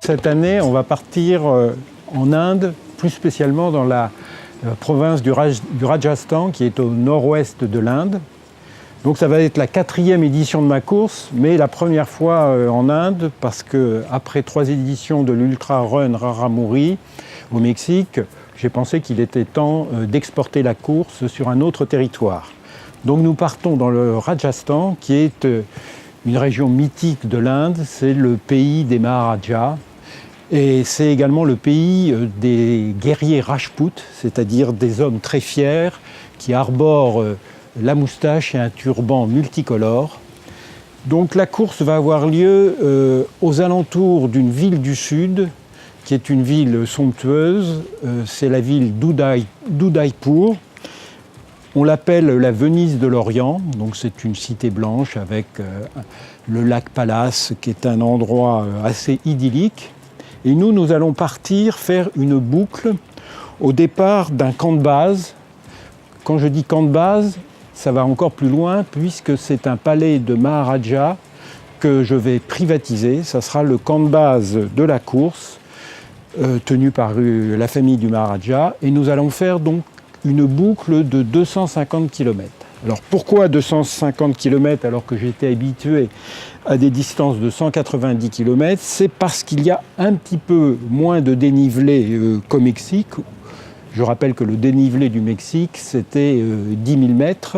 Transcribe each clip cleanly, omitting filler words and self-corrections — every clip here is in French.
Cette année, on va partir en Inde, plus spécialement dans la province du Rajasthan, qui est au nord-ouest de l'Inde. Donc ça va être la 4e édition de ma course, mais la première fois en Inde, parce qu'après 3 éditions de l'Ultra Run Raramuri au Mexique, j'ai pensé qu'il était temps d'exporter la course sur un autre territoire. Donc nous partons dans le Rajasthan, qui est une région mythique de l'Inde, c'est le pays des Maharajas. Et c'est également le pays des guerriers Rajputs, c'est-à-dire des hommes très fiers qui arborent la moustache et un turban multicolore. Donc la course va avoir lieu aux alentours d'une ville du sud, qui est une ville somptueuse, c'est la ville d'Udaipur. On l'appelle la Venise de l'Orient, donc c'est une cité blanche avec le lac Palace, qui est un endroit assez idyllique. Et nous allons partir faire une boucle au départ d'un camp de base. Quand je dis camp de base, ça va encore plus loin puisque c'est un palais de Maharaja que je vais privatiser. Ça sera le camp de base de la course tenu par la famille du Maharaja. Et nous allons faire donc une boucle de 250 km. Alors pourquoi 250 km alors que j'étais habitué à des distances de 190 km? C'est parce qu'il y a un petit peu moins de dénivelé qu'au Mexique. Je rappelle que le dénivelé du Mexique, c'était 10 000 mètres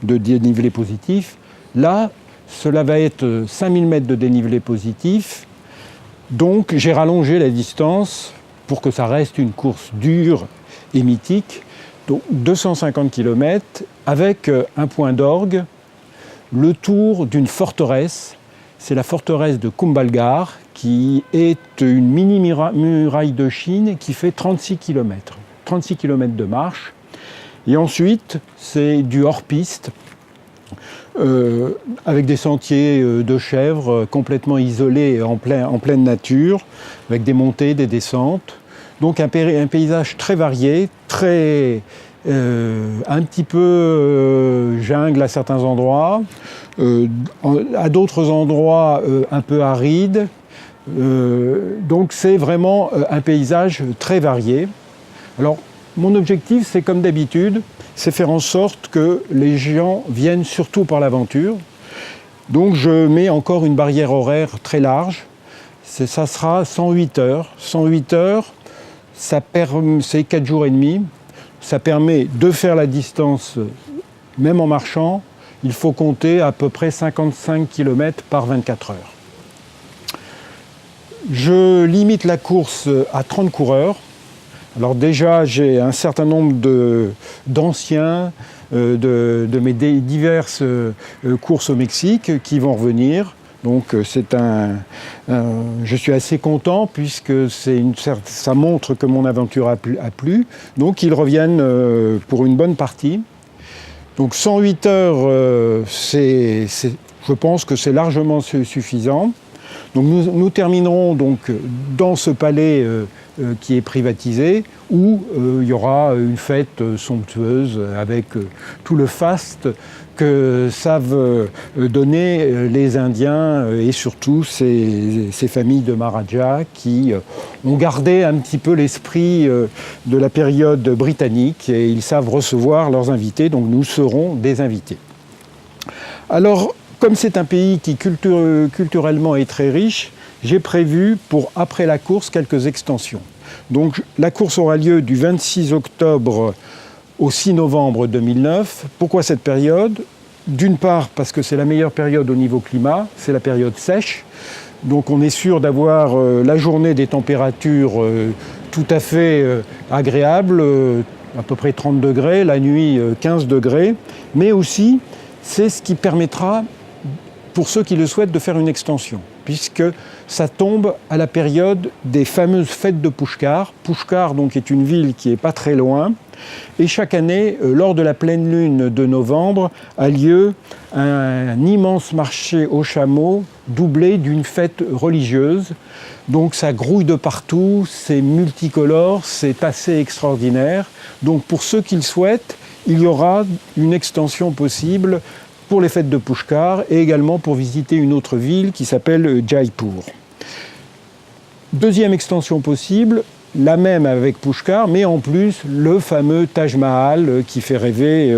de dénivelé positif. Là, cela va être 5 000 mètres de dénivelé positif. Donc j'ai rallongé la distance pour que ça reste une course dure et mythique. Donc 250 km avec un point d'orgue, le tour d'une forteresse. C'est la forteresse de Kumbhalgarh qui est une mini-muraille de Chine qui fait 36 km. 36 km de marche. Et ensuite, c'est du hors-piste avec des sentiers de chèvres complètement isolés en pleine nature, avec des montées, des descentes. Donc un paysage très varié, un petit peu jungle à certains endroits, à d'autres endroits un peu aride. Donc c'est vraiment un paysage très varié. Alors mon objectif, c'est comme d'habitude, c'est faire en sorte que les gens viennent surtout par l'aventure. Donc je mets encore une barrière horaire très large. Ça sera 108 heures. 108 heures, c'est 4 jours et demi. Ça permet de faire la distance, même en marchant. Il faut compter à peu près 55 km par 24 heures. Je limite la course à 30 coureurs. Alors déjà, j'ai un certain nombre d'anciens de mes diverses courses au Mexique qui vont revenir. Donc je suis assez content puisque ça montre que mon aventure a plu. Donc ils reviennent pour une bonne partie. Donc 108 heures, je pense que c'est largement suffisant. Donc nous terminerons donc dans ce palais qui est privatisé, où il y aura une fête somptueuse avec tout le faste que savent donner les Indiens et surtout ces familles de Maharaja qui ont gardé un petit peu l'esprit de la période britannique et ils savent recevoir leurs invités, donc nous serons des invités. Alors, comme c'est un pays qui culturellement est très riche, j'ai prévu pour après la course quelques extensions. Donc la course aura lieu du 26 octobre au 6 novembre 2009. Pourquoi cette période? D'une part parce que c'est la meilleure période au niveau climat, c'est la période sèche. Donc on est sûr d'avoir la journée des températures tout à fait agréables, à peu près 30 degrés, la nuit 15 degrés. Mais aussi, c'est ce qui permettra, pour ceux qui le souhaitent, de faire une extension, puisque ça tombe à la période des fameuses fêtes de Pushkar. Pushkar donc, est une ville qui n'est pas très loin. Et chaque année, lors de la pleine lune de novembre, a lieu un immense marché aux chameaux doublé d'une fête religieuse. Donc ça grouille de partout, c'est multicolore, c'est assez extraordinaire. Donc pour ceux qui le souhaitent, il y aura une extension possible pour les fêtes de Pushkar et également pour visiter une autre ville qui s'appelle Jaipur. Deuxième extension possible, la même avec Pushkar, mais en plus le fameux Taj Mahal qui fait rêver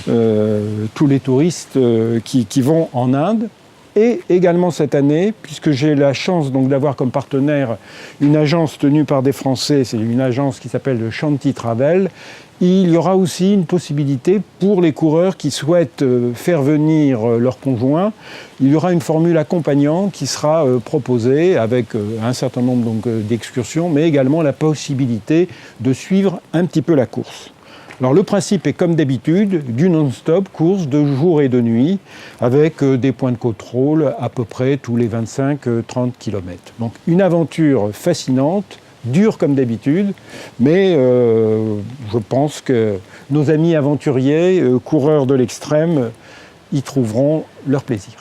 tous les touristes qui vont en Inde. Et également cette année, puisque j'ai la chance donc d'avoir comme partenaire une agence tenue par des Français, c'est une agence qui s'appelle Shanti Travel, il y aura aussi une possibilité pour les coureurs qui souhaitent faire venir leur conjoint. Il y aura une formule accompagnant qui sera proposée avec un certain nombre d'excursions, mais également la possibilité de suivre un petit peu la course. Alors le principe est comme d'habitude du non-stop, course de jour et de nuit, avec des points de contrôle à peu près tous les 25-30 km. Donc une aventure fascinante, dure comme d'habitude, mais je pense que nos amis aventuriers, coureurs de l'extrême, y trouveront leur plaisir.